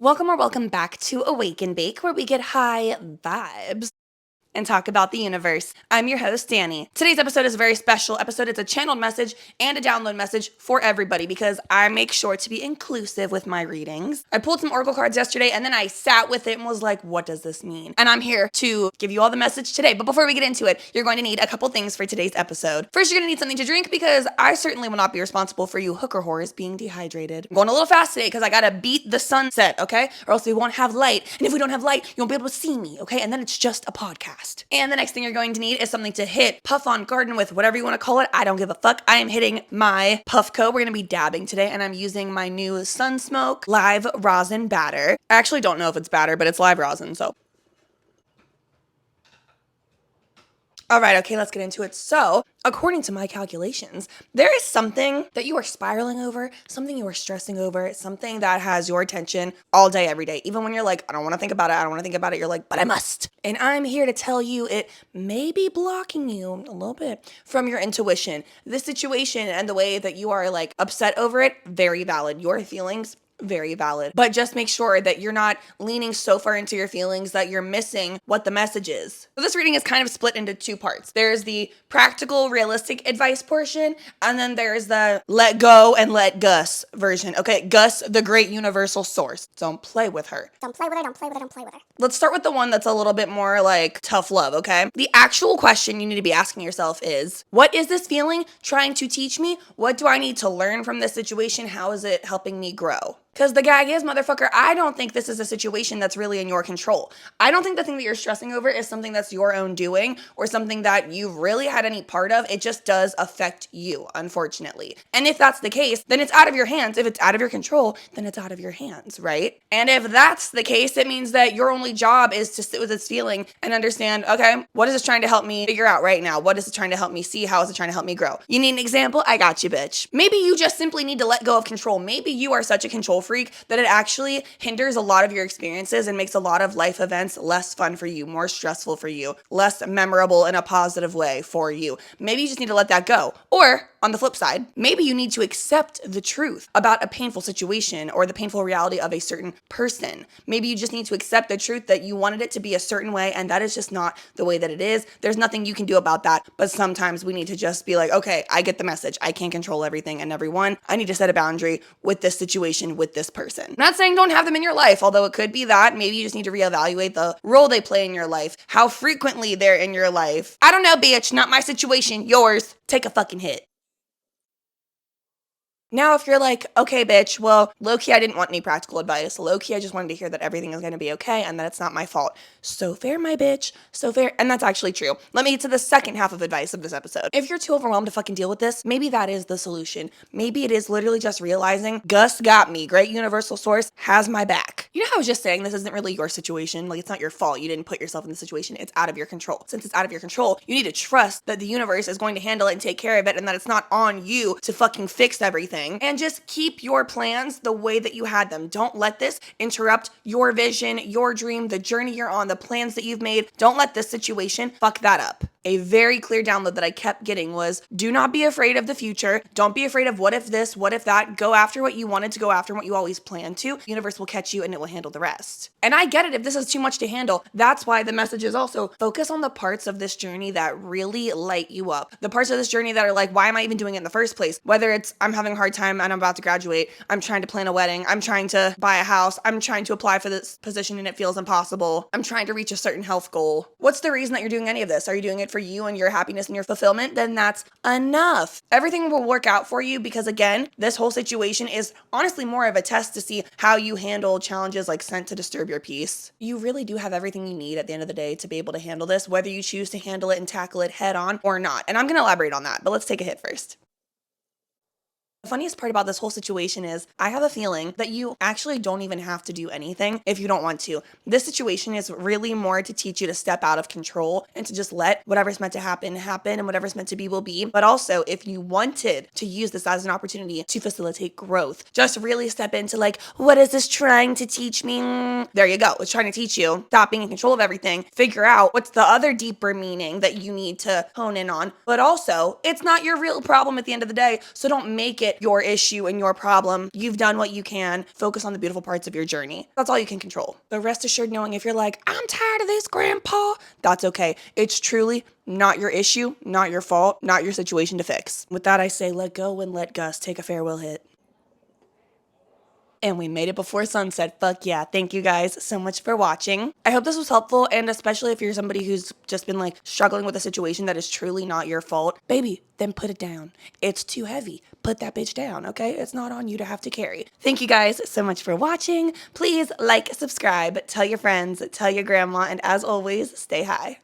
Welcome back to Awake and Bake, where we get high vibes and talk about the universe. I'm your host, Danny. Today's episode is a very special episode. It's a channeled message and a download message for everybody because I make sure to be inclusive with my readings. I pulled some oracle cards yesterday and then I sat with it and was like, what does this mean? And I'm here to give you all the message today. But before we get into it, you're going to need a couple things for today's episode. First, you're going to need something to drink because I certainly will not be responsible for you hooker whores being dehydrated. I'm going a little fast today because I got to beat the sunset, okay? Or else we won't have light. And if we don't have light, you won't be able to see me, okay? And then it's just a podcast. And the next thing you're going to need is something to hit puff on garden with, whatever you want to call it. I don't give a fuck. I am hitting my Puffco. We're going to be dabbing today, and I'm using my new Sunsmoke live rosin batter. I actually don't know if it's batter, but it's live rosin, so. All right, okay, let's get into it. So, according to my calculations, there is something that you are spiraling over, something you are stressing over, something that has your attention all day, every day. Even when you're like, I don't want to think about it, you're like, but I must. And I'm here to tell you it may be blocking you a little bit from your intuition. This situation and the way that you are like upset over it, very valid. Your feelings, very valid. But just make sure that you're not leaning so far into your feelings that you're missing what the message is. So this reading is kind of split into two parts. There's the practical, realistic advice portion, and then there's the let go and let GUS version. Okay, GUS, the great universal source. Don't play with her. Don't play with her. Let's start with the one that's a little bit more like tough love, okay? The actual question you need to be asking yourself is, what is this feeling trying to teach me? What do I need to learn from this situation? How is it helping me grow? Because the gag is, motherfucker, I don't think this is a situation that's really in your control. I don't think the thing that you're stressing over is something that's your own doing or something that you've really had any part of. It just does affect you, unfortunately. And if that's the case, then it's out of your hands. If it's out of your control, then it's out of your hands, right? And if that's the case, it means that your only job is to sit with this feeling and understand, okay, what is this trying to help me figure out right now? What is it trying to help me see? How is it trying to help me grow? You need an example? I got you, bitch. Maybe you just simply need to let go of control. Maybe you are such a control freak that it actually hinders a lot of your experiences and makes a lot of life events less fun for you, more stressful for you, less memorable in a positive way for you. Maybe you just need to let that go. Or on the flip side, maybe you need to accept the truth about a painful situation or the painful reality of a certain person. Maybe you just need to accept the truth that you wanted it to be a certain way and that is just not the way that it is. There's nothing you can do about that, but sometimes we need to just be like, okay, I get the message. I can't control everything and everyone. I need to set a boundary with this situation, with this person. I'm not saying don't have them in your life, although it could be that. Maybe you just need to reevaluate the role they play in your life, how frequently they're in your life. I don't know, bitch, not my situation, yours. Take a fucking hit. Now, if you're like, okay, bitch, well, low-key, I didn't want any practical advice. Low-key, I just wanted to hear that everything is going to be okay and that it's not my fault. So fair, my bitch. So fair. And that's actually true. Let me get to the second half of advice of this episode. If you're too overwhelmed to fucking deal with this, maybe that is the solution. Maybe it is literally just realizing Gus got me. Great universal source has my back. You know how I was just saying this isn't really your situation? Like, it's not your fault. You didn't put yourself in the situation. It's out of your control. Since it's out of your control, you need to trust that the universe is going to handle it and take care of it and that it's not on you to fucking fix everything. And just keep your plans the way that you had them. Don't let this interrupt your vision, your dream, the journey you're on, the plans that you've made. Don't let this situation fuck that up. A very clear download that I kept getting was, do not be afraid of the future. Don't be afraid of what if this, what if that. Go after what you wanted to go after, what you always planned to. The universe will catch you and it will handle the rest. And I get it if this is too much to handle. That's why the message is also focus on the parts of this journey that really light you up. The parts of this journey that are like, why am I even doing it in the first place? Whether it's I'm having a hard time and I'm about to graduate, I'm trying to plan a wedding, I'm trying to buy a house, I'm trying to apply for this position and it feels impossible, I'm trying to reach a certain health goal. What's the reason that you're doing any of this? Are you doing it for you and your happiness and your fulfillment? Then that's enough. Everything will work out for you because, again, this whole situation is honestly more of a test to see how you handle challenges like sent to disturb your peace. You really do have everything you need at the end of the day to be able to handle this, whether you choose to handle it and tackle it head on or not. And I'm going to elaborate on that, but let's take a hit first. The funniest part about this whole situation is I have a feeling that you actually don't even have to do anything if you don't want to. This situation is really more to teach you to step out of control and to just let whatever's meant to happen, happen, and whatever's meant to be will be. But also, if you wanted to use this as an opportunity to facilitate growth, just really step into like, what is this trying to teach me? There you go. It's trying to teach you. Stop being in control of everything. Figure out what's the other deeper meaning that you need to hone in on. But also, it's not your real problem at the end of the day, so don't make it it your issue and your problem. You've done what you can. Focus on the beautiful parts of your journey. That's all you can control. But rest assured knowing if you're like, I'm tired of this, Grandpa, that's okay. It's truly not your issue, not your fault, not your situation to fix. With that, I say let go and let Gus take a farewell hit. And we made it before sunset. Fuck yeah. Thank you guys so much for watching. I hope this was helpful, and especially if you're somebody who's just been like struggling with a situation that is truly not your fault, baby, then put it down. It's too heavy. Put that bitch down, okay? It's not on you to have to carry. Thank you guys so much for watching. Please like, subscribe, tell your friends, tell your grandma, and as always, stay high.